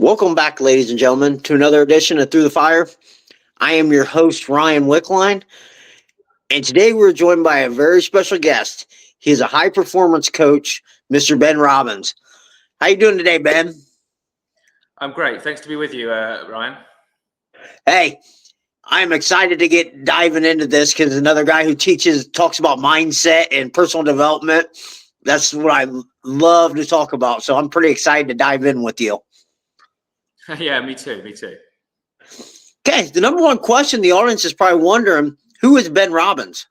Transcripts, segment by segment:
Welcome back, ladies and gentlemen, to another edition of Through the Fire. I am your host, Ryan Wickline, and today we're joined by a very special guest. He is a high-performance coach, Mr. Ben Robbins. How you doing today, Ben? I'm great. Thanks to be with you, Ryan. Hey, I'm excited to get diving into this because another guy who talks about mindset and personal development. That's what I love to talk about. So I'm pretty excited to dive in with you. Yeah, me too. Okay, the number one question the audience is probably wondering, who is Ben Robbins?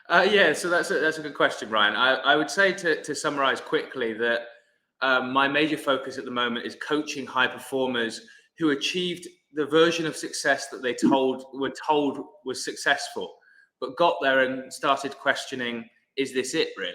Yeah, so that's a good question, Ryan. I would say to summarize quickly that my major focus at the moment is coaching high performers who achieved the version of success that they were told was successful, but got there and started questioning, is this it really?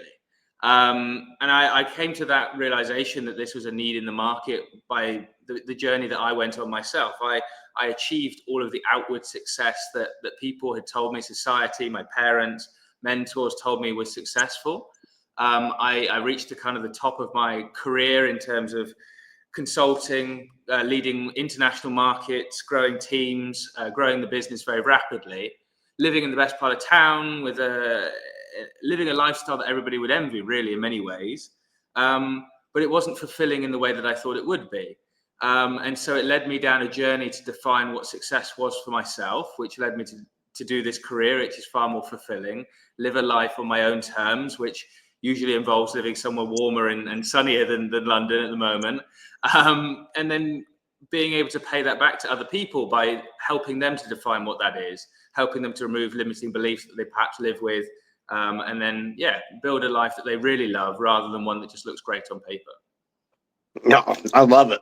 And I came to that realization that this was a need in the market by the journey that I went on myself. I achieved all of the outward success that people had told me, society, my parents, mentors told me was successful. I reached the kind of the top of my career in terms of consulting, leading international markets, growing teams, growing the business very rapidly, living in the best part of town with living a lifestyle that everybody would envy, really, in many ways. But it wasn't fulfilling in the way that I thought it would be. And so it led me down a journey to define what success was for myself, which led me to do this career, which is far more fulfilling, live a life on my own terms, which usually involves living somewhere warmer and sunnier than London at the moment. And then being able to pay that back to other people by helping them to define what that is, helping them to remove limiting beliefs that they perhaps live with, and then, build a life that they really love rather than one that just looks great on paper. No, I love it.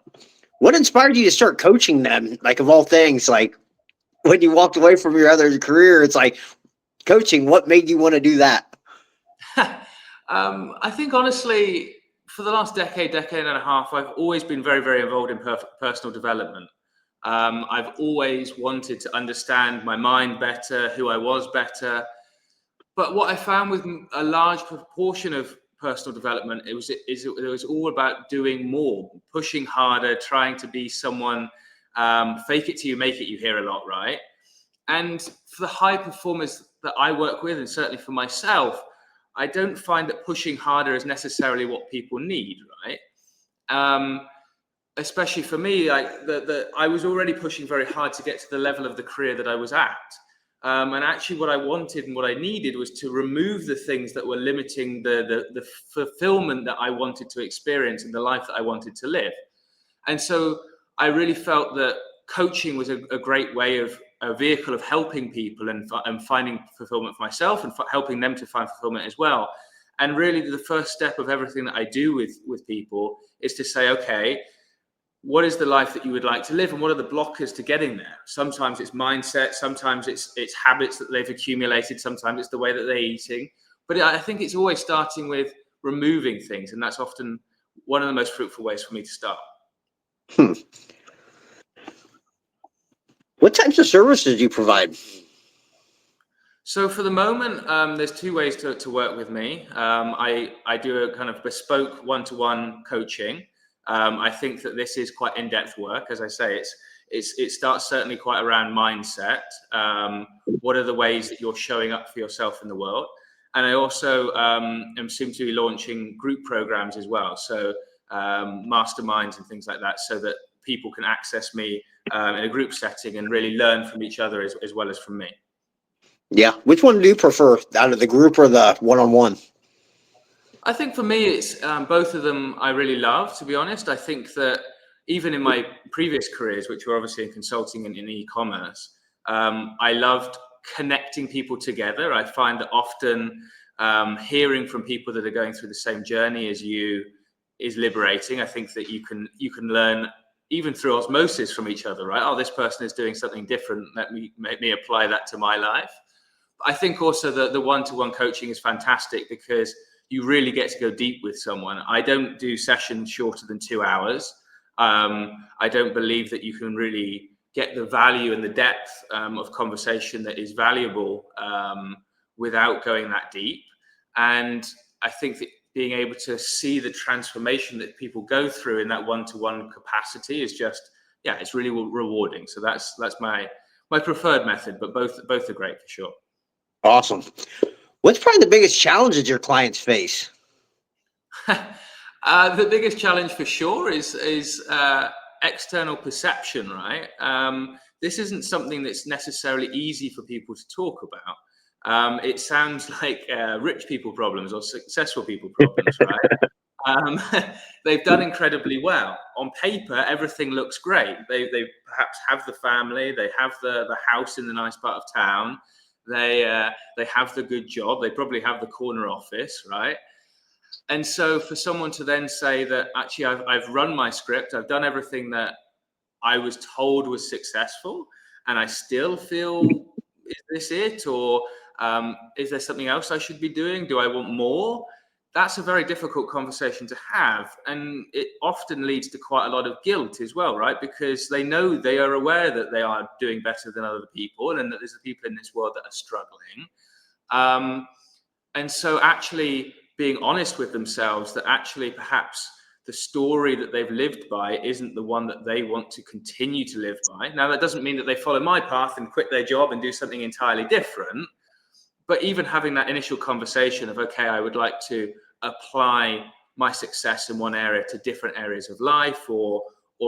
What inspired you to start coaching them? Like, of all things, like when you walked away from your other career, it's like coaching. What made you want to do that? I think honestly, for the last decade and a half, I've always been very, very involved in personal development. I've always wanted to understand my mind better, who I was better. But what I found with a large proportion of personal development, it was all about doing more, pushing harder, trying to be someone, fake it till you make it, you hear a lot, right? And for the high performers that I work with, and certainly for myself, I don't find that pushing harder is necessarily what people need, right? Especially for me, like I was already pushing very hard to get to the level of the career that I was at. And actually what I wanted and what I needed was to remove the things that were limiting the fulfillment that I wanted to experience and the life that I wanted to live. And so I really felt that coaching was a great way of a vehicle of helping people and finding fulfillment for myself and helping them to find fulfillment as well. And really the first step of everything that I do with people is to say, okay, what is the life that you would like to live and what are the blockers to getting there? Sometimes it's mindset, sometimes it's habits that they've accumulated, sometimes it's the way that they're eating. But I think it's always starting with removing things, and that's often one of the most fruitful ways for me to start. What types of services do you provide? So for the moment, there's two ways to work with me. I do a kind of bespoke one-to-one coaching. I think that this is quite in-depth work. As I say, it starts certainly quite around mindset. What are the ways that you're showing up for yourself in the world? And I also am soon to be launching group programs as well. So masterminds and things like that, so that people can access me in a group setting and really learn from each other as well as from me. Yeah. Which one do you prefer, out of the group or the one-on-one? I think for me, it's both of them I really love, to be honest. I think that even in my previous careers, which were obviously in consulting and in e-commerce, I loved connecting people together. I find that often hearing from people that are going through the same journey as you is liberating. I think that you can learn even through osmosis from each other, right? Oh, this person is doing something different. Let me apply that to my life. I think also that the one-to-one coaching is fantastic because you really get to go deep with someone. I don't do sessions shorter than 2 hours. I don't believe that you can really get the value and the depth of conversation that is valuable without going that deep. And I think that being able to see the transformation that people go through in that one-to-one capacity is just, yeah, it's really rewarding. So that's my preferred method, but both are great for sure. Awesome. What's probably the biggest challenges your clients face? The biggest challenge for sure is external perception, right? This isn't something that's necessarily easy for people to talk about. It sounds like rich people problems or successful people problems, right? They've done incredibly well. On paper, everything looks great. They perhaps have the family, they have the house in the nice part of town, they have the good job, they probably have the corner office, right? And so for someone to then say that actually I've run my script, I've done everything that I was told was successful, and I still feel, is this it? Or is there something else I should be doing? Do I want more? That's a very difficult conversation to have. And it often leads to quite a lot of guilt as well, right? Because they are aware that they are doing better than other people and that there's people in this world that are struggling. And so actually being honest with themselves that actually perhaps the story that they've lived by isn't the one that they want to continue to live by. Now, that doesn't mean that they follow my path and quit their job and do something entirely different. But even having that initial conversation of, okay, I would like to apply my success in one area to different areas of life, or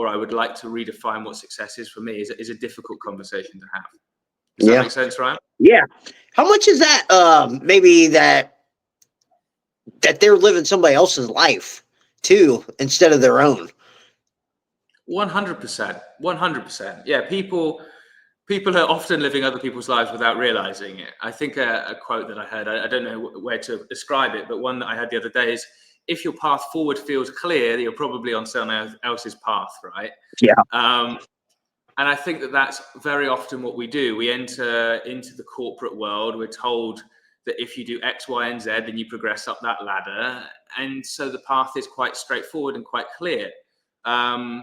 I would like to redefine what success is for me, is a difficult conversation to have. Does that make sense, Ryan? Yeah. How much is that maybe that they're living somebody else's life too instead of their own? 100%. 100%. Yeah, people are often living other people's lives without realizing it. I think a quote that I heard, I don't know where to describe it, but one that I had the other day is, if your path forward feels clear, you're probably on someone else's path, right? Yeah. And I think that that's very often what we do. We enter into the corporate world. We're told that if you do X, Y, and Z, then you progress up that ladder. And so the path is quite straightforward and quite clear. And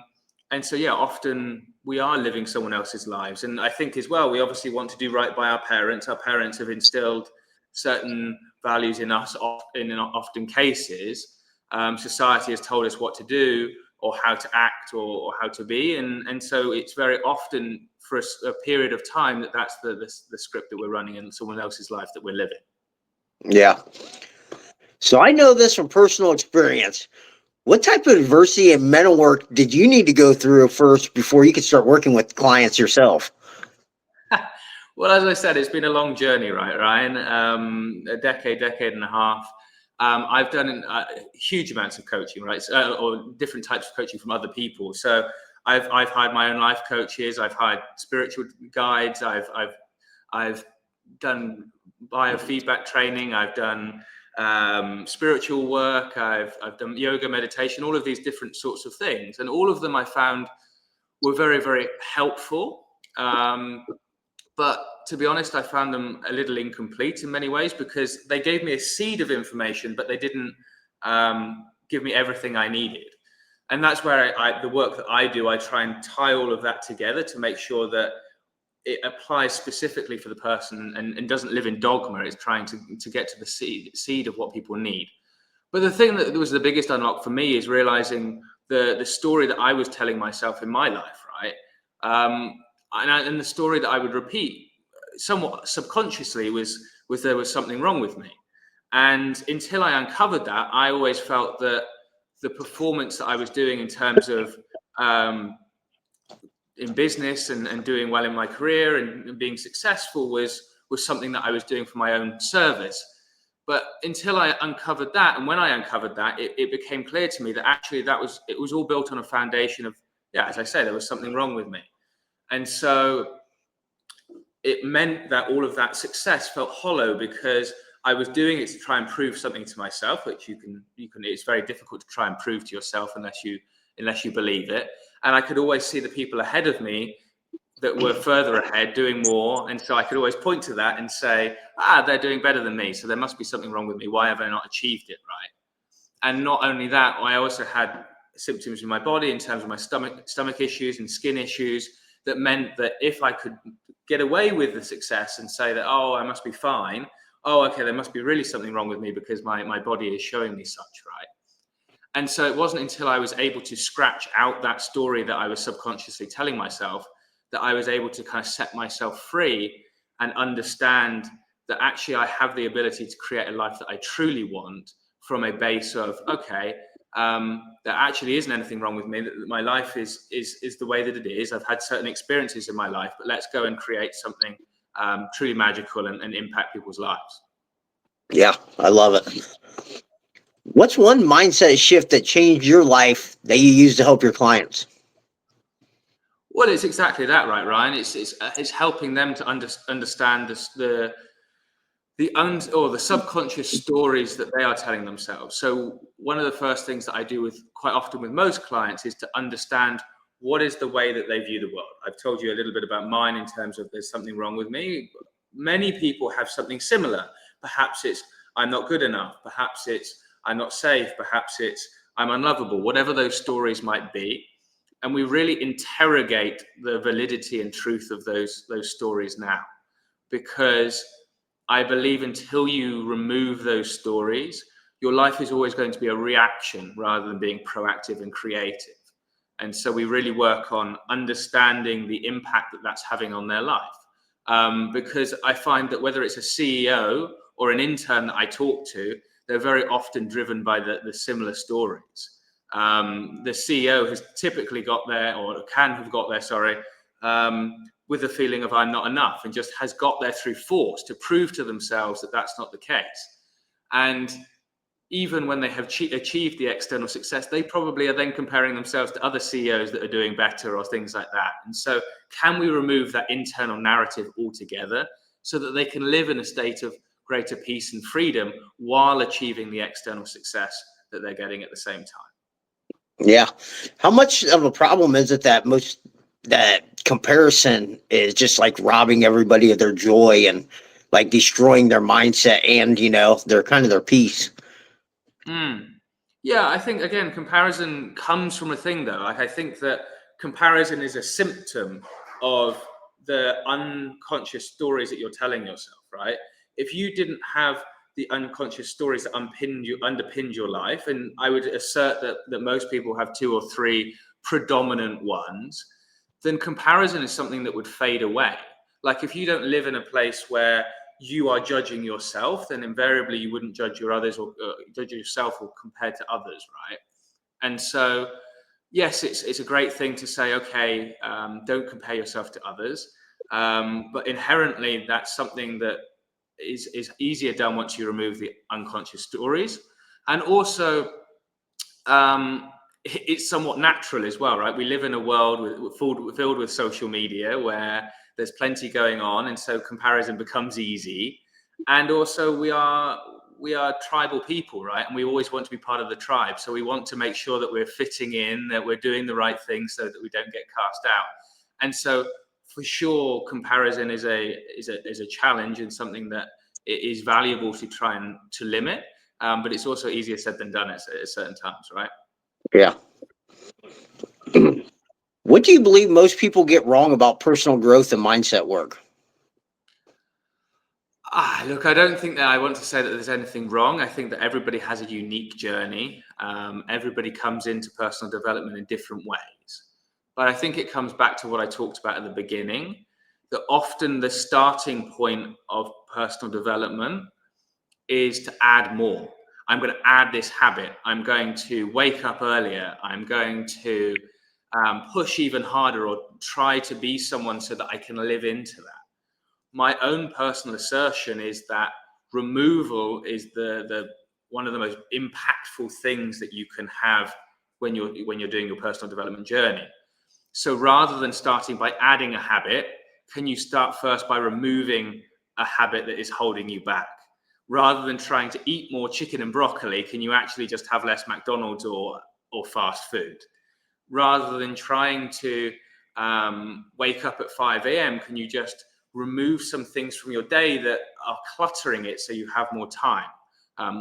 so, yeah, often we are living someone else's lives. And I think as well, we obviously want to do right by our parents. Our parents have instilled certain values in us in often cases. Society has told us what to do or how to act or how to be. And so it's very often for a period of time that's the script that we're running in someone else's life that we're living. Yeah. So I know this from personal experience. What type of adversity and mental work did you need to go through first before you could start working with clients yourself? Well, as I said, it's been a long journey, right, Ryan? A decade and a half. I've done huge amounts of coaching, right, or different types of coaching from other people. So I've hired my own life coaches. I've hired spiritual guides. I've done biofeedback training. I've done spiritual work. I've done yoga, meditation, all of these different sorts of things, and all of them I found were very, very helpful. But to be honest, I found them a little incomplete in many ways because they gave me a seed of information, but they didn't give me everything I needed. And that's where the work that I do, I try and tie all of that together to make sure that it applies specifically for the person and doesn't live in dogma. It's trying to get to the seed of what people need. But the thing that was the biggest unlock for me is realizing the story that I was telling myself in my life, right? And the story that I would repeat somewhat subconsciously was there was something wrong with me. And until I uncovered that, I always felt that the performance that I was doing in terms of in business and doing well in my career and being successful was something that I was doing for my own service. But until I uncovered that, and when I uncovered that, it became clear to me that actually it was all built on a foundation of, yeah, as I say, there was something wrong with me. And so it meant that all of that success felt hollow because I was doing it to try and prove something to myself, which you can, it's very difficult to try and prove to yourself unless you believe it. And I could always see the people ahead of me that were further ahead doing more. And so I could always point to that and say, they're doing better than me. So there must be something wrong with me. Why have I not achieved it? Right. And not only that, I also had symptoms in my body in terms of my stomach issues and skin issues that meant that if I could get away with the success and say that, I must be fine, oh, okay, there must be really something wrong with me because my body is showing me such, right? And so it wasn't until I was able to scratch out that story that I was subconsciously telling myself that I was able to kind of set myself free and understand that actually I have the ability to create a life that I truly want from a base of, okay, there actually isn't anything wrong with me, that my life is the way that it is. I've had certain experiences in my life, but let's go and create something truly magical and impact people's lives. Yeah, I love it. What's one mindset shift that changed your life that you use to help your clients? Well, it's exactly that, right, Ryan? It's helping them to understand the subconscious stories that they are telling themselves. So one of the first things that I do with quite often with most clients is to understand what is the way that they view the world. I've told you a little bit about mine in terms of there's something wrong with me. Many people have something similar. Perhaps it's I'm not good enough. Perhaps it's I'm not safe. Perhaps it's I'm unlovable. Whatever those stories might be. And we really interrogate the validity and truth of those stories now, because I believe until you remove those stories, your life is always going to be a reaction rather than being proactive and creative. And so we really work on understanding the impact that that's having on their life. Because I find that whether it's a CEO or an intern that I talk to, they're very often driven by the similar stories. The CEO has typically got there, or can have got there, sorry, with the feeling of I'm not enough, and just has got there through force to prove to themselves that that's not the case. And even when they have achieved the external success, they probably are then comparing themselves to other CEOs that are doing better or things like that. And so can we remove that internal narrative altogether so that they can live in a state of greater peace and freedom while achieving the external success that they're getting at the same time? Yeah. How much of a problem is it that comparison is just like robbing everybody of their joy and like destroying their mindset and, their kind of their peace? Mm. Yeah, I think again, comparison comes from a thing though. Like I think that comparison is a symptom of the unconscious stories that you're telling yourself, right? If you didn't have the unconscious stories that underpinned your life, and I would assert that most people have two or three predominant ones, then comparison is something that would fade away. Like if you don't live in a place where you are judging yourself, then invariably you wouldn't judge your others or judge yourself or compared to others, right? And so, yes, it's a great thing to say, okay, don't compare yourself to others, but inherently that's something that is easier done once you remove the unconscious stories, and also it's somewhat natural as well, right? We live in a world filled with social media where there's plenty going on, and so comparison becomes easy. And also, we are tribal people, right? And we always want to be part of the tribe, so we want to make sure that we're fitting in, that we're doing the right thing, so that we don't get cast out. And so, for sure, comparison is a challenge and something that it is valuable to try and to limit. But it's also easier said than done at certain times, right? Yeah. What do you believe most people get wrong about personal growth and mindset work? Look, I don't think that I want to say that there's anything wrong. I think that everybody has a unique journey. Everybody comes into personal development in different ways. But I think it comes back to what I talked about at the beginning, that often the starting point of personal development is to add more. I'm going to add this habit. I'm going to wake up earlier. I'm going to push even harder or try to be someone so that I can live into that. My own personal assertion is that removal is the one of the most impactful things that you can have when you're doing your personal development journey. So rather than starting by adding a habit, can you start first by removing a habit that is holding you back? Rather than trying to eat more chicken and broccoli, can you actually just have less McDonald's or fast food? Rather than trying to wake up at 5 a.m., can you just remove some things from your day that are cluttering it so you have more time?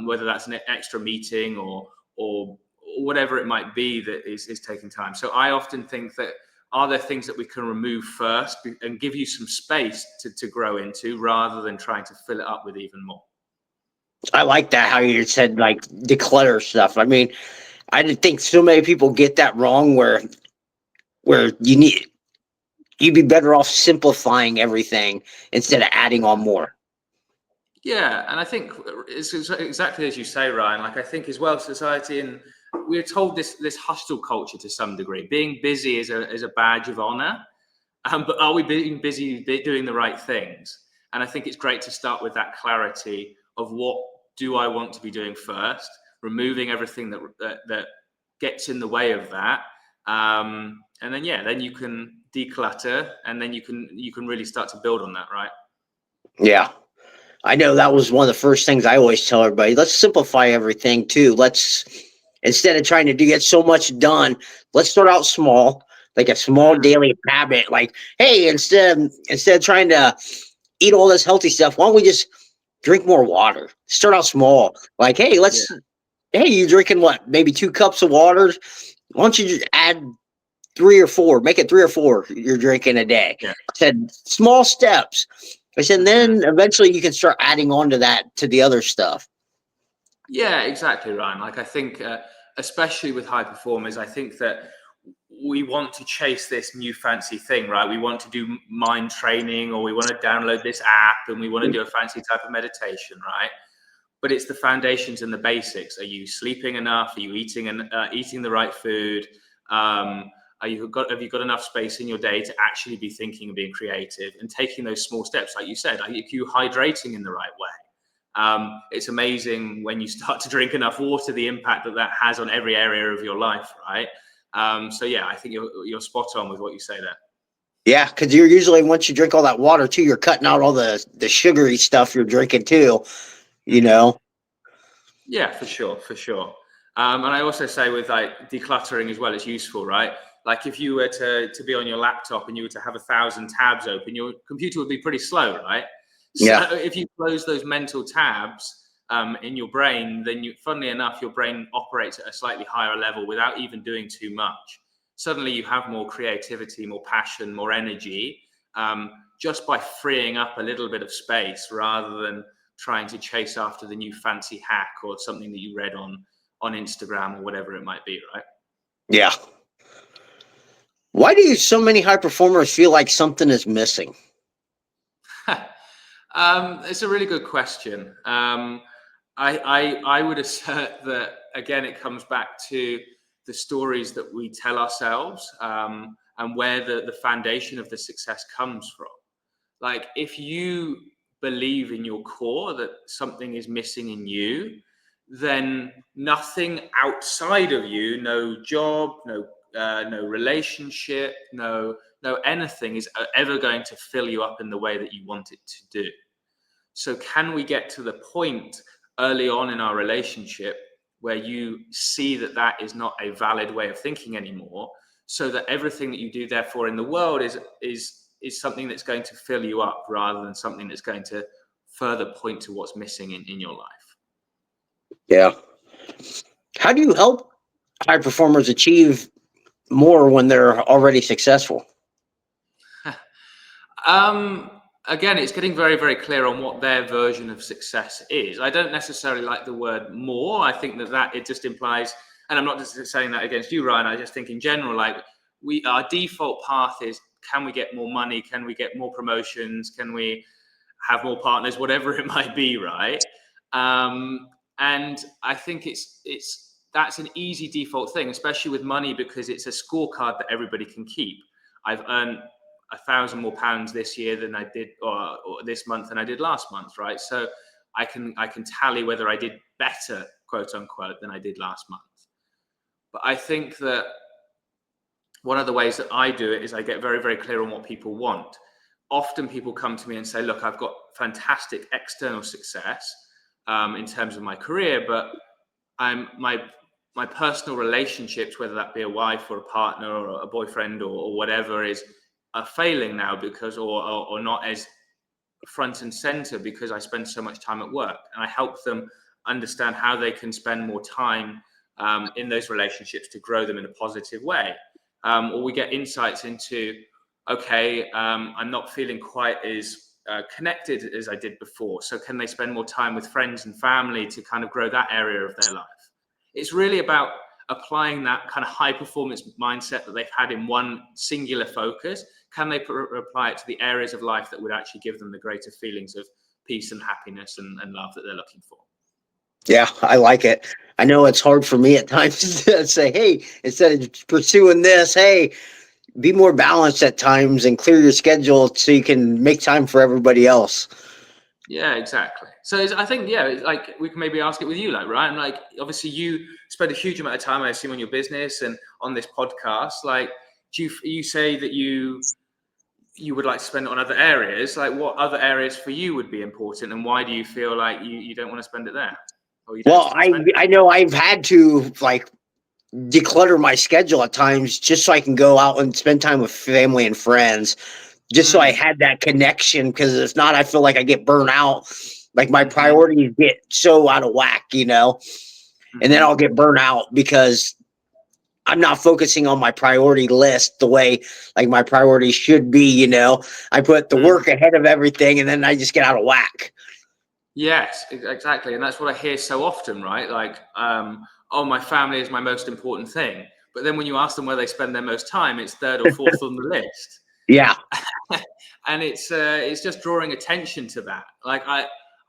Whether that's an extra meeting or whatever it might be that is taking time. So I often think that, are there things that we can remove first and give you some space to grow into, rather than trying to fill it up with even more? I like that how you said like declutter stuff. I mean, I did think so many people get that wrong where you'd be better off simplifying everything instead of adding on more. Yeah, and I think it's exactly as you say, Ryan. Like I think as well, society, and we're told this hustle culture to some degree. Being busy is a badge of honor, but are we being busy doing the right things? And I think it's great to start with that clarity of what do I want to be doing first, removing everything that gets in the way of that, and then yeah, then you can declutter, and then you can really start to build on that, right? Yeah. I know that was one of the first things I always tell everybody. Let's simplify everything too. Let's instead of trying to get so much done, let's start out small, like a small Mm, daily habit. Like, hey, instead of trying to eat all this healthy stuff, why don't we just drink more water? Start out small. Like, yeah. hey, you drinking what? Maybe 2 cups of water. Why don't you just add 3 or 4? Make it 3 or 4 you're drinking a day. Yeah. I said small steps. I said, and Mhm. then eventually you can start adding on to that to the other stuff. Yeah, exactly, Ryan. Like I think, especially with high performers, I think that we want to chase this new fancy thing, right? We want to do mind training, or we want to download this app, and we want to do a fancy type of meditation, right? But it's the foundations and the basics. Are you sleeping enough? Are you eating and eating the right food? Have you got enough space in your day to actually be thinking and being creative and taking those small steps, like you said? Are you hydrating in the right way? It's amazing when you start to drink enough water, the impact that has on every area of your life, right? So yeah, I think you're spot on with what you say there. Yeah, because you're usually once you drink all that water too, you're cutting out all the sugary stuff you're drinking too. You Mhm. know. Yeah, for sure, for sure. And I also say with like decluttering as well, it's useful, right? Like if you were to be on your laptop and you were to have 1,000 tabs open, your computer would be pretty slow, right? So Yeah. if you close those mental tabs in your brain, then funnily enough, your brain operates at a slightly higher level without even doing too much. Suddenly, you have more creativity, more passion, more energy, just by freeing up a little bit of space rather than trying to chase after the new fancy hack or something that you read on Instagram or whatever it might be, right? Yeah. Why do so many high performers feel like something is missing? It's a really good question. I would assert that again, it comes back to the stories that we tell ourselves, and where the foundation of the success comes from. Like if you believe in your core that something is missing in you, then nothing outside of you, no job, no relationship, no anything is ever going to fill you up in the way that you want it to do. So can we get to the point early on in our relationship where you see that that is not a valid way of thinking anymore, so that everything that you do therefore in the world is something that's going to fill you up rather than something that's going to further point to what's missing in your life? Yeah. How do you help high performers achieve more when they're already successful? Um, Again, it's getting very, very clear on what their version of success is. I don't necessarily like the word more. I think that it just implies, and I'm not just saying that against you, Ryan. I just think in general, like our default path is, can we get more money? Can we get more promotions? Can we have more partners? Whatever it might be, right? And I think it's that's an easy default thing, especially with money, because it's a scorecard that everybody can keep. I've earned 1,000 more pounds this year than I did, or this month than I did last month, right? So I can tally whether I did better, quote unquote, than I did last month. But I think that one of the ways that I do it is I get very, very clear on what people want. Often people come to me and say, look, I've got fantastic external success in terms of my career, but I'm my personal relationships, whether that be a wife or a partner or a boyfriend or whatever, is are failing now because or not as front and center because I spend so much time at work. And I help them understand how they can spend more time in those relationships to grow them in a positive way. Or we get insights into, okay, I'm not feeling quite as connected as I did before? So can they spend more time with friends and family to kind of grow that area of their life? It's really about applying that kind of high performance mindset that they've had in one singular focus. Can they apply it to the areas of life that would actually give them the greater feelings of peace and happiness and love that they're looking for? Yeah, I like it. I know it's hard for me at times to say, hey, instead of pursuing this, hey, be more balanced at times and clear your schedule so you can make time for everybody else. Yeah, exactly. So I think, yeah, like we can maybe ask it with you, like, Ryan, like obviously you spend a huge amount of time, I assume, on your business and on this podcast. Like, do you say that you would like to spend it on other areas? Like, what other areas for you would be important, and why do you feel like you don't want to spend it there, or you don't Well, want to spend it? I know I've had to like declutter my schedule at times just so I can go out and spend time with family and friends, just so I Mm, had that connection. Because if not, I feel like I get burnt out. Like my mm-hmm, priorities get so out of whack, and then mm-hmm, I'll get burnt out because I'm not focusing on my priority list the way like my priorities should be. I put the mm. work ahead of everything and then I just get out of whack. Yes, exactly. And that's what I hear so often, right? Like, oh, my family is my most important thing. But then when you ask them where they spend their most time, it's third or fourth on the list. Yeah. And it's just drawing attention to that. Like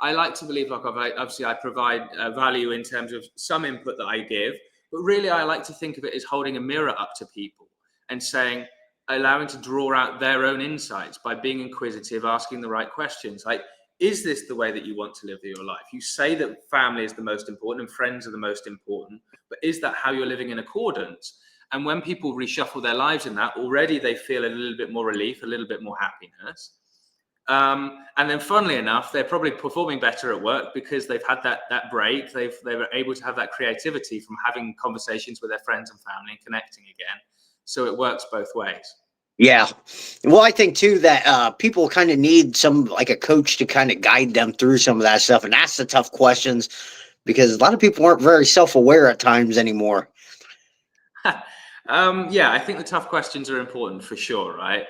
I like to believe, like obviously I provide value in terms of some input that I give, but really I like to think of it as holding a mirror up to people and saying, allowing to draw out their own insights by being inquisitive, asking the right questions. Like, is this the way that you want to live your life? You say that family is the most important and friends are the most important, but is that how you're living in accordance? And when people reshuffle their lives in that, already they feel a little bit more relief, a little bit more happiness. And then, funnily enough, they're probably performing better at work because they've had that break. They were able to have that creativity from having conversations with their friends and family and connecting again. So it works both ways. Yeah. Well, I think too that people kind of need some like a coach to kind of guide them through some of that stuff and ask the tough questions because a lot of people aren't very self-aware at times anymore. Yeah, I think the tough questions are important for sure, right?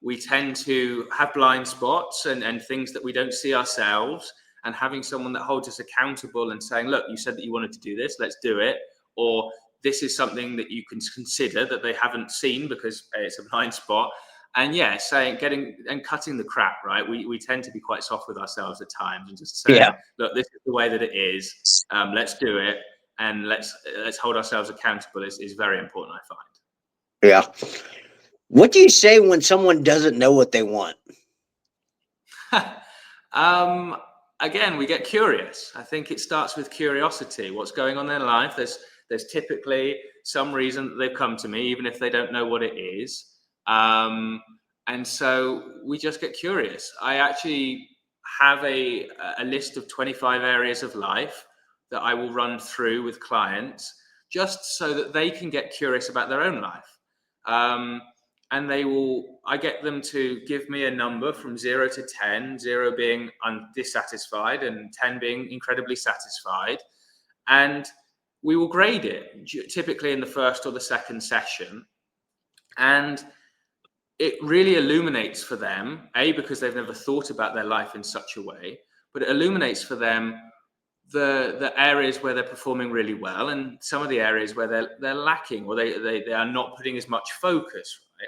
We tend to have blind spots and things that we don't see ourselves, and having someone that holds us accountable and saying, look, you said that you wanted to do this, let's do it. Or this is something that you can consider that they haven't seen because it's a blind spot. And yeah, saying, getting and cutting the crap, right? We tend to be quite soft with ourselves at times and just Yeah. saying, look, this is the way that it is. Let's do it. And let's hold ourselves accountable is very important, I find. Yeah. What do you say when someone doesn't know what they want? um, Again, we get curious. I think it starts with curiosity. What's going on in their life? There's typically some reason that they've come to me, even if they don't know what it is. And so we just get curious. I actually have a list of 25 areas of life that I will run through with clients just so that they can get curious about their own life. And I get them to give me a number from 0 to 10, 0 being dissatisfied and 10 being incredibly satisfied. And we will grade it typically in the first or the second session. And it really illuminates for them, because they've never thought about their life in such a way, but it illuminates for them the areas where they're performing really well and some of the areas where they're lacking, or they are not putting as much focus, right?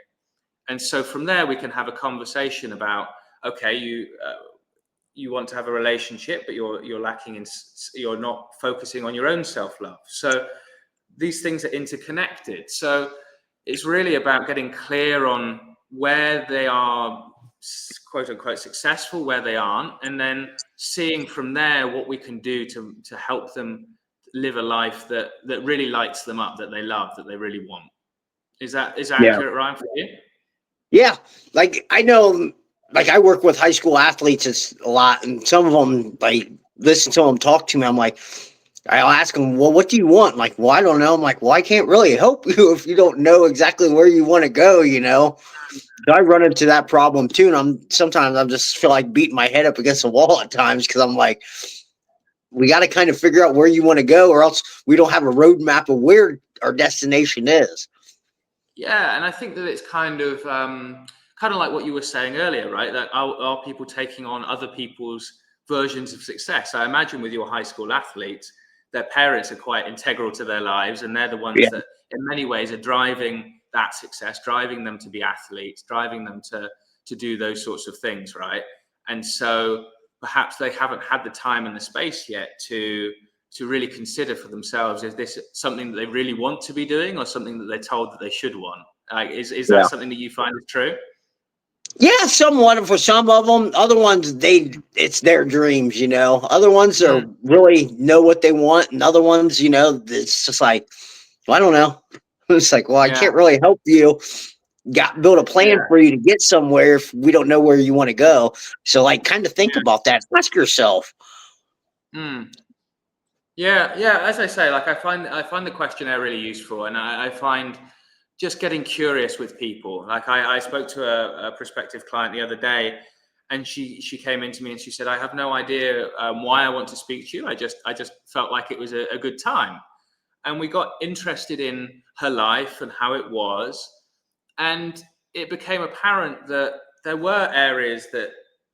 And so from there we can have a conversation about, okay, you want to have a relationship, but you're lacking in, you're not focusing on your own self-love. So these things are interconnected. So it's really about getting clear on where they are, quote unquote, successful, where they aren't, and then seeing from there what we can do to help them live a life that really lights them up, that they love, that they really want. Is that Yeah. accurate, Ryan, for you? Yeah. Like I know, like I work with high school athletes a lot, and some of them like listen to them talk to me. I'm like, I'll ask them, well, what do you want? Like, well, I don't know. I'm like, well, I can't really help you if you don't know exactly where you want to go. So I run into that problem too, and sometimes I just feel like beating my head up against the wall at times because I'm like, we got to kind of figure out where you want to go, or else we don't have a roadmap of where our destination is. Yeah, and I think that it's kind kind of like what you were saying earlier, right? That are people taking on other people's versions of success? I imagine with your high school athletes, their parents are quite integral to their lives, and they're the ones Yeah. that in many ways are driving that success, driving them to be athletes, driving them to do those sorts of things, right? And so perhaps they haven't had the time and the space yet to really consider for themselves, is this something that they really want to be doing, or something that they're told that they should want? Like, is that something that you find is true? Yeah, somewhat for some of them. Other ones, it's their dreams, you know. Other ones are really know what they want, and other ones, you know, it's just like, well, I don't know. It's like, well, I Yeah, can't really help you. Build a plan yeah. for you to get somewhere if we don't know where you want to go. So, like, kind of think about that. Ask yourself. Mm. Yeah. As I say, like, I find the questionnaire really useful, and I find just getting curious with people. Like, I spoke to a prospective client the other day, and she came into me and she said, "I have no idea why I want to speak to you. I just felt like it was a good time." And we got interested in her life and how it was, and it became apparent that there were areas that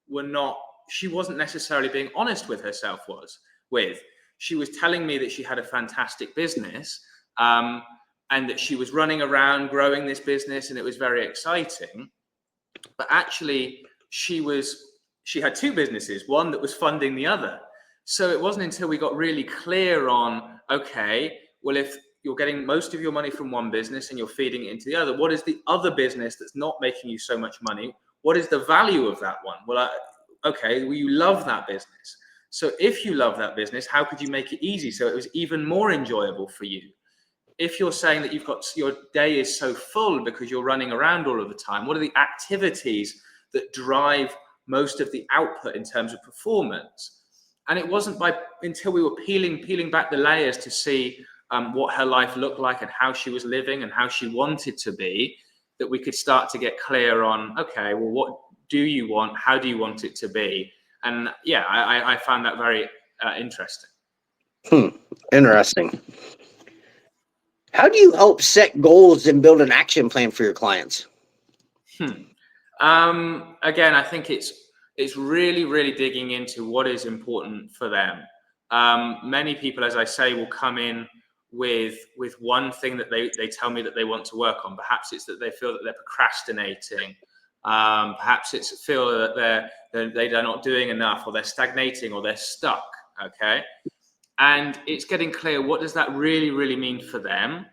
were not, she wasn't necessarily being honest with herself with. She was telling me that she had a fantastic business, and that she was running around growing this business and it was very exciting, but actually she had two businesses, one that was funding the other. So it wasn't until we got really clear on, okay, well, if you're getting most of your money from one business and you're feeding it into the other, what is the other business that's not making you so much money? What is the value of that one? Well, okay, well, you love that business. So if you love that business, how could you make it easy so it was even more enjoyable for you? If you're saying that you've got, your day is so full because you're running around all of the time, what are the activities that drive most of the output in terms of performance? And it wasn't until we were peeling back the layers to see what her life looked like and how she was living and how she wanted to be, that we could start to get clear on, okay, well, what do you want? How do you want it to be? And yeah, I found that very interesting. Interesting. How do you help set goals and build an action plan for your clients? Again, I think it's really digging into what is important for them. Many people, as I say, will come in with one thing that they tell me that they want to work on. Perhaps it's that they feel that they're procrastinating. Perhaps it's feel that they're not doing enough, or they're stagnating, or they're stuck. Okay, and it's getting clear, what does that really mean for them?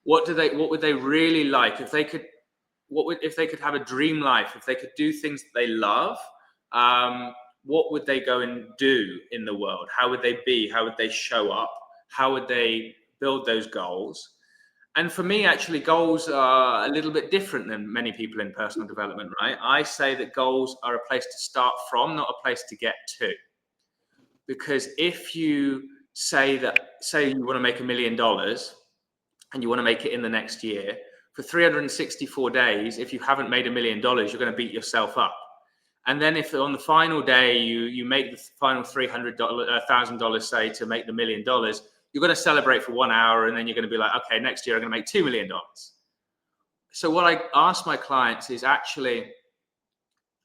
What would they really like if they could? If they could have a dream life, if they could do things that they love, what would they go and do in the world? How would they be? How would they show up? How would they build those goals? And for me, actually, goals are a little bit different than many people in personal development, right? I say that goals are a place to start from, not a place to get to. Because if you say you want to make $1 million and you want to make it in the next year, for 364 days, if you haven't made $1 million, you're going to beat yourself up. And then if on the final day you make the final $1,000, say, to make the $1 million, you're going to celebrate for 1 hour, and then you're going to be like, okay, next year I'm going to make $2 million. So what I ask my clients is actually,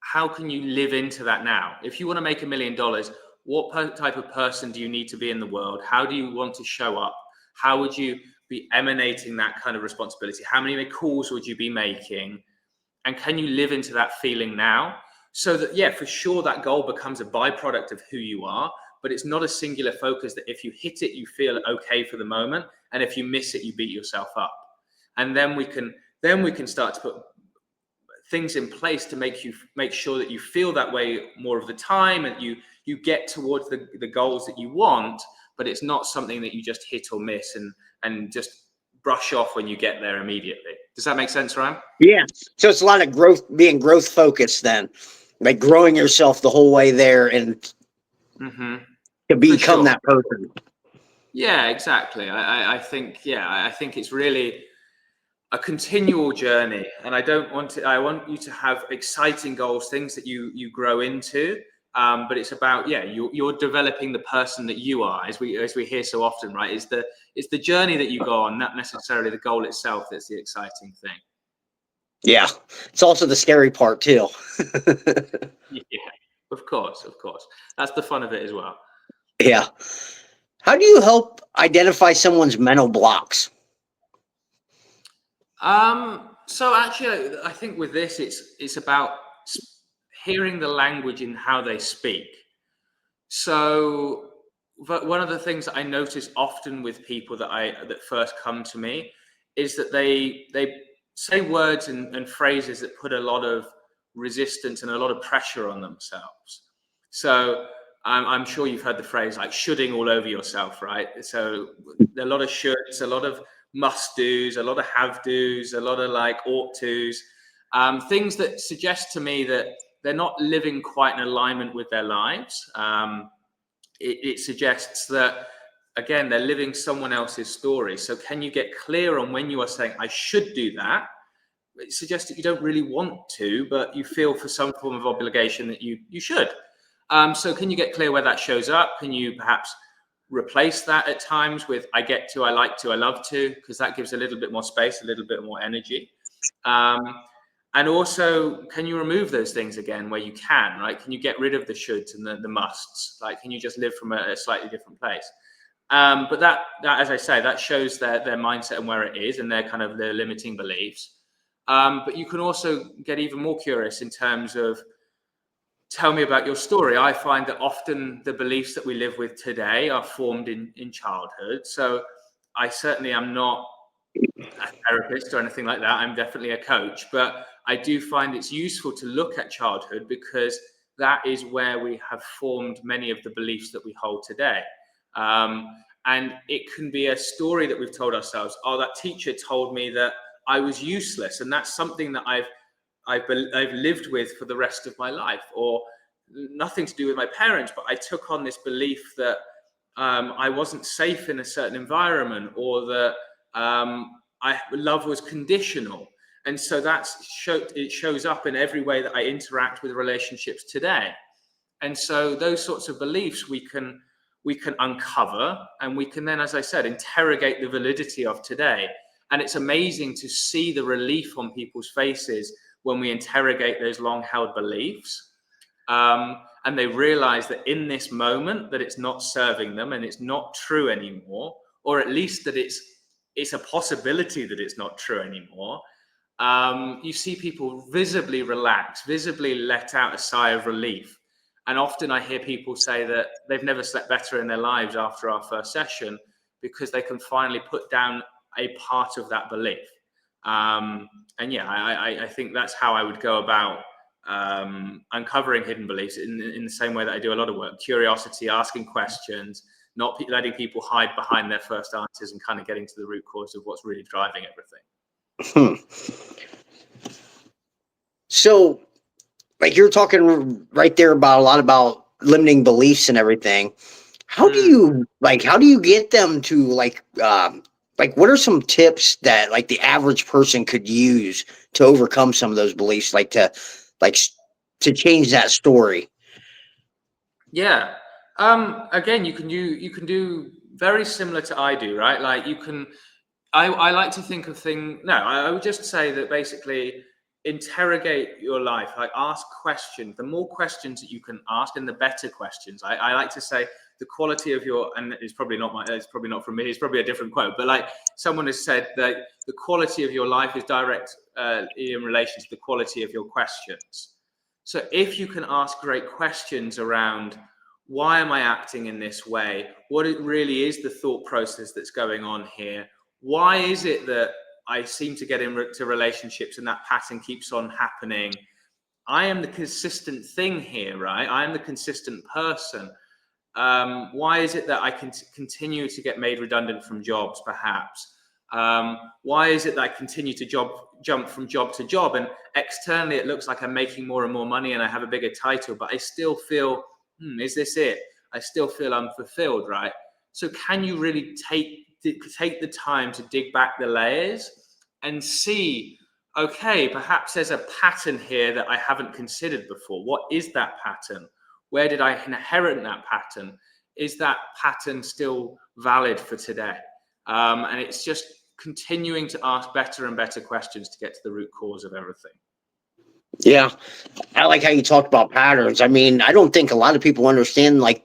how can you live into that now? If you want to make $1 million, what type of person do you need to be in the world? How do you want to show up? How would you be emanating that kind of responsibility? How many calls would you be making? And can you live into that feeling now? So that, yeah, for sure, that goal becomes a byproduct of who you are, but it's not a singular focus that if you hit it, you feel okay for the moment. And if you miss it, you beat yourself up. And then we can start to put things in place to make sure that you feel that way more of the time, and you get towards the goals that you want, but it's not something that you just hit or miss and just brush off when you get there immediately. Does that make sense, Ryan? Yeah. So it's a lot of being growth focused then, like growing yourself the whole way there and to For become sure. that person. Yeah, exactly. I think it's really a continual journey, and I want you to have exciting goals, things that you grow into. But it's about, you're developing the person that you are, as we hear so often, right? It's the journey that you go on, not necessarily the goal itself, that's the exciting thing. Yeah. It's also the scary part too. Yeah, of course, of course. That's the fun of it as well. Yeah. How do you help identify someone's mental blocks? So actually, I think with this, it's about hearing the language in how they speak. So, but one of the things that I notice often with people that first come to me is that they say words and phrases that put a lot of resistance and a lot of pressure on themselves. So I'm sure you've heard the phrase like shoulding all over yourself, right? So a lot of shoulds, a lot of must do's, a lot of have do's, a lot of like ought to's, things that suggest to me that they're not living quite in alignment with their lives. It suggests that, again, they're living someone else's story. So can you get clear on when you are saying, I should do that? It suggests that you don't really want to, but you feel for some form of obligation that you should. So can you get clear where that shows up? Can you perhaps replace that at times with I get to, I like to, I love to, because that gives a little bit more space, a little bit more energy. Um, and also, can you remove those things again where you can, right? Can you get rid of the shoulds and the musts? Like, can you just live from a slightly different place? But that, as I say, that shows their mindset and where it is and their kind of their limiting beliefs. But you can also get even more curious in terms of tell me about your story. I find that often the beliefs that we live with today are formed in childhood. So I certainly am not a therapist or anything like that. I'm definitely a coach, but I do find it's useful to look at childhood because that is where we have formed many of the beliefs that we hold today. And it can be a story that we've told ourselves. Oh, that teacher told me that I was useless, and that's something that I've lived with for the rest of my life, or nothing to do with my parents, but I took on this belief that I wasn't safe in a certain environment, or that love was conditional, and so it shows up in every way that I interact with relationships today. And so those sorts of beliefs we can uncover, and we can then, as I said, interrogate the validity of today. And it's amazing to see the relief on people's faces when we interrogate those long held beliefs, and they realize that in this moment that it's not serving them and it's not true anymore, or at least that it's a possibility that it's not true anymore. You see people visibly relax, visibly let out a sigh of relief. And often I hear people say that they've never slept better in their lives after our first session because they can finally put down a part of that belief. And yeah, I think that's how I would go about uncovering hidden beliefs in the same way that I do a lot of work: curiosity, asking questions, not letting people hide behind their first answers, and kind of getting to the root cause of what's really driving everything. So, like you're talking right there about a lot about limiting beliefs and everything. How do you get them to like what are some tips that like the average person could use to overcome some of those beliefs, like to change that story? Yeah. Again, you can do very similar to I do, right? Like you can. I like to think of things. No, I would just say that basically interrogate your life. Like ask questions. The more questions that you can ask, and the better questions. I like to say the quality of your, and it's probably not my. It's probably not from me. It's probably a different quote. But like someone has said that the quality of your life is direct in relation to the quality of your questions. So if you can ask great questions around why am I acting in this way? What it really is the thought process that's going on here? Why is it that I seem to get into relationships and that pattern keeps on happening? I am the consistent thing here, right? I am the consistent person. Why is it that I can continue to get made redundant from jobs, perhaps? Why is it that I continue to jump from job to job, and externally it looks like I'm making more and more money and I have a bigger title, but I still feel, is this it? I still feel unfulfilled, right? So can you really take the time to dig back the layers and see, okay, perhaps there's a pattern here that I haven't considered before. What is that pattern? Where did I inherit that pattern? Is that pattern still valid for today? And it's just continuing to ask better and better questions to get to the root cause of everything. Yeah. I like how you talked about patterns. I mean, I don't think a lot of people understand, like,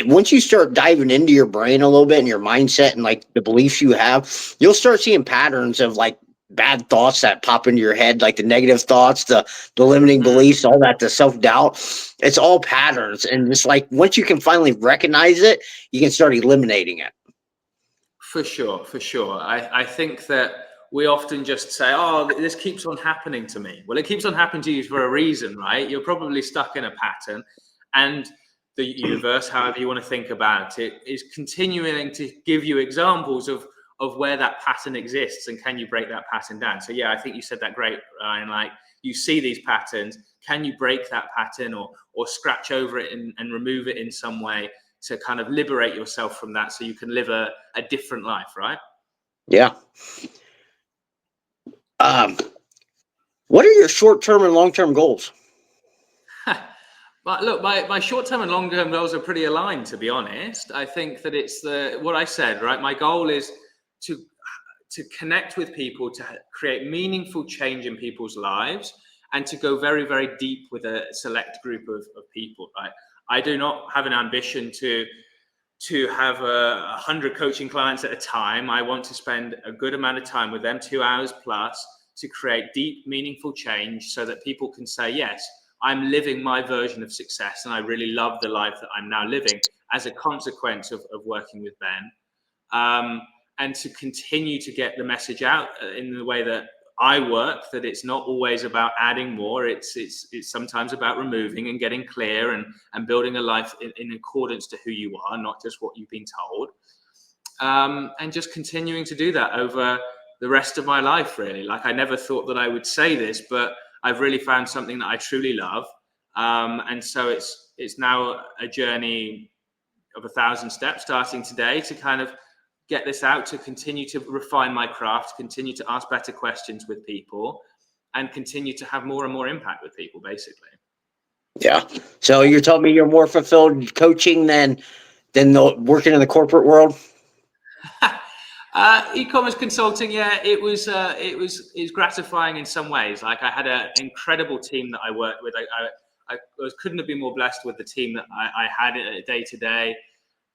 once you start diving into your brain a little bit and your mindset and like the beliefs you have, you'll start seeing patterns of like bad thoughts that pop into your head, like the negative thoughts, the limiting beliefs, all that, the self-doubt. It's all patterns. And it's like once you can finally recognize it, you can start eliminating it. For sure, for sure. I think that we often just say, oh, this keeps on happening to me. Well, it keeps on happening to you for a reason, right? You're probably stuck in a pattern, and the universe, however you want to think about it, is continuing to give you examples of where that pattern exists, and can you break that pattern down? So yeah, I think you said that great, Ryan. Like, you see these patterns, can you break that pattern or scratch over it and remove it in some way to kind of liberate yourself from that so you can live a different life, right? Yeah. What are your short-term and long-term goals? But look, my short-term and long-term goals are pretty aligned, to be honest. I think that it's what I said, right? My goal is to connect with people, to create meaningful change in people's lives, and to go very, very deep with a select group of people, right? I do not have an ambition to have 100 coaching clients at a time. I want to spend a good amount of time with them, 2 hours plus, to create deep, meaningful change so that people can say, yes, I'm living my version of success, and I really love the life that I'm now living as a consequence of working with Ben. And to continue to get the message out in the way that I work, that it's not always about adding more. It's sometimes about removing and getting clear and building a life in accordance to who you are, not just what you've been told. And just continuing to do that over the rest of my life, really. Like, I never thought that I would say this, but I've really found something that I truly love. And so it's now a journey of 1,000 steps starting today to kind of get this out, to continue to refine my craft, continue to ask better questions with people, and continue to have more and more impact with people, basically. Yeah. So you're telling me you're more fulfilled coaching than working in the corporate world? E-commerce consulting, yeah, it was gratifying in some ways. Like, I had an incredible team that I worked with. I couldn't have been more blessed with the team that I had day to day.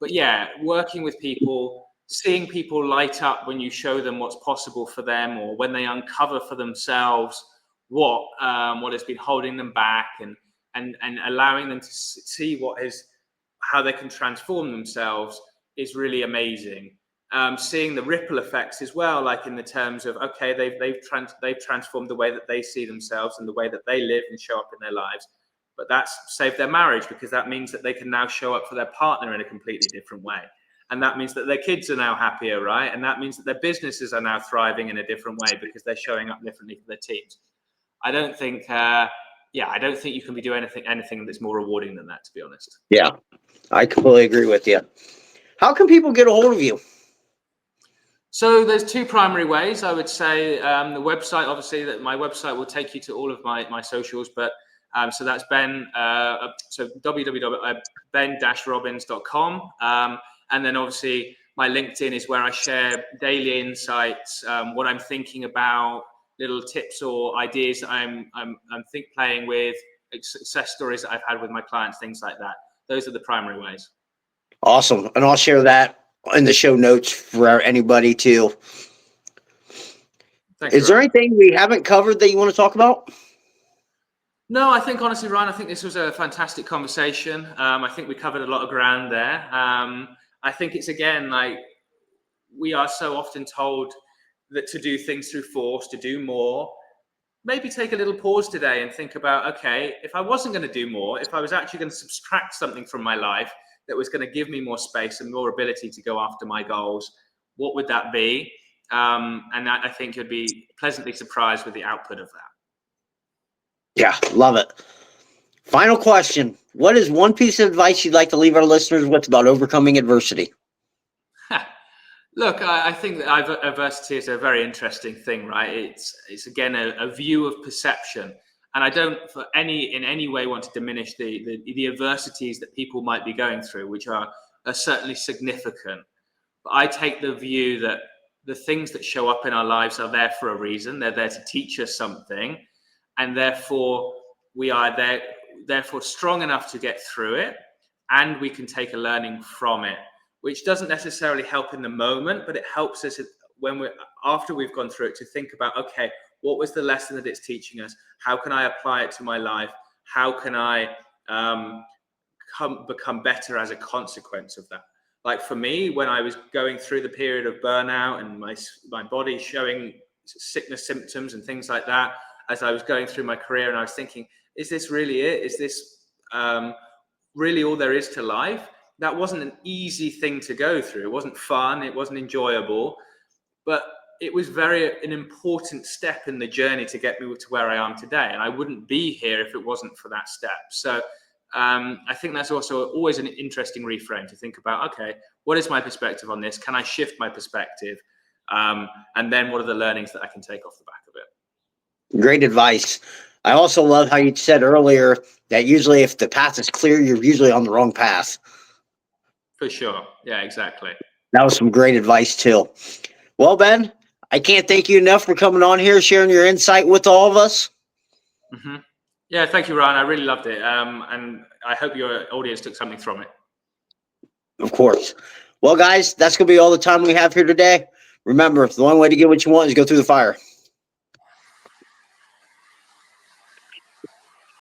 But yeah, working with people, seeing people light up when you show them what's possible for them, or when they uncover for themselves what has been holding them back, and allowing them to see how they can transform themselves, is really amazing. Seeing the ripple effects as well, like in the terms of, okay, they've transformed the way that they see themselves and the way that they live and show up in their lives. But that's saved their marriage, because that means that they can now show up for their partner in a completely different way. And that means that their kids are now happier, right? And that means that their businesses are now thriving in a different way because they're showing up differently for their teams. I don't think you can be doing anything that's more rewarding than that, to be honest. Yeah, I completely agree with you. How can people get a hold of you? So there's two primary ways, I would say. The website, obviously, that my website will take you to all of my socials, but so that's www.ben-robbins.com. And then obviously my LinkedIn is where I share daily insights, what I'm thinking about, little tips or ideas that I'm playing with, success stories that I've had with my clients, things like that. Those are the primary ways. Awesome. And I'll share that in the show notes for anybody too. Thanks, Is there Ryan. anything we haven't covered that you want to talk about? No, I think honestly, Ryan, I think this was a fantastic conversation. I think we covered a lot of ground there. I think it's, again, like, we are so often told that to do things through force, to do more. Maybe take a little pause today and think about, okay, if I wasn't going to do more, if I was actually going to subtract something from my life that was going to give me more space and more ability to go after my goals, what would that be? And I think you'd be pleasantly surprised with the output of that. Yeah, love it. Final question. What is one piece of advice you'd like to leave our listeners with about overcoming adversity? Look, I think that adversity is a very interesting thing, right? It's again a view of perception, and I don't in any way want to diminish the adversities that people might be going through, which are certainly significant. But I take the view that the things that show up in our lives are there for a reason. They're there to teach us something, and therefore we are therefore strong enough to get through it, and we can take a learning from it, which doesn't necessarily help in the moment, but it helps us when after we've gone through it to think about, okay, what was the lesson that it's teaching us? How can I apply it to my life? How can I become better as a consequence of that? Like for me, when I was going through the period of burnout and my body showing sickness symptoms and things like that, as I was going through my career, and I was thinking, is this really it? Is this really all there is to life? That wasn't an easy thing to go through. It wasn't fun. It wasn't enjoyable, but it was an important step in the journey to get me to where I am today. And I wouldn't be here if it wasn't for that step. So I think that's also always an interesting reframe to think about, okay, what is my perspective on this? Can I shift my perspective? And then what are the learnings that I can take off the back of it? Great advice. I also love how you said earlier that usually if the path is clear, you're usually on the wrong path. For sure. Yeah, exactly. That was some great advice too. Well, Ben, I can't thank you enough for coming on here, sharing your insight with all of us. Mm-hmm. Yeah, thank you, Ryan. I really loved it. And I hope your audience took something from it. Of course. Well, guys, that's going to be all the time we have here today. Remember, the only way to get what you want is go through the fire.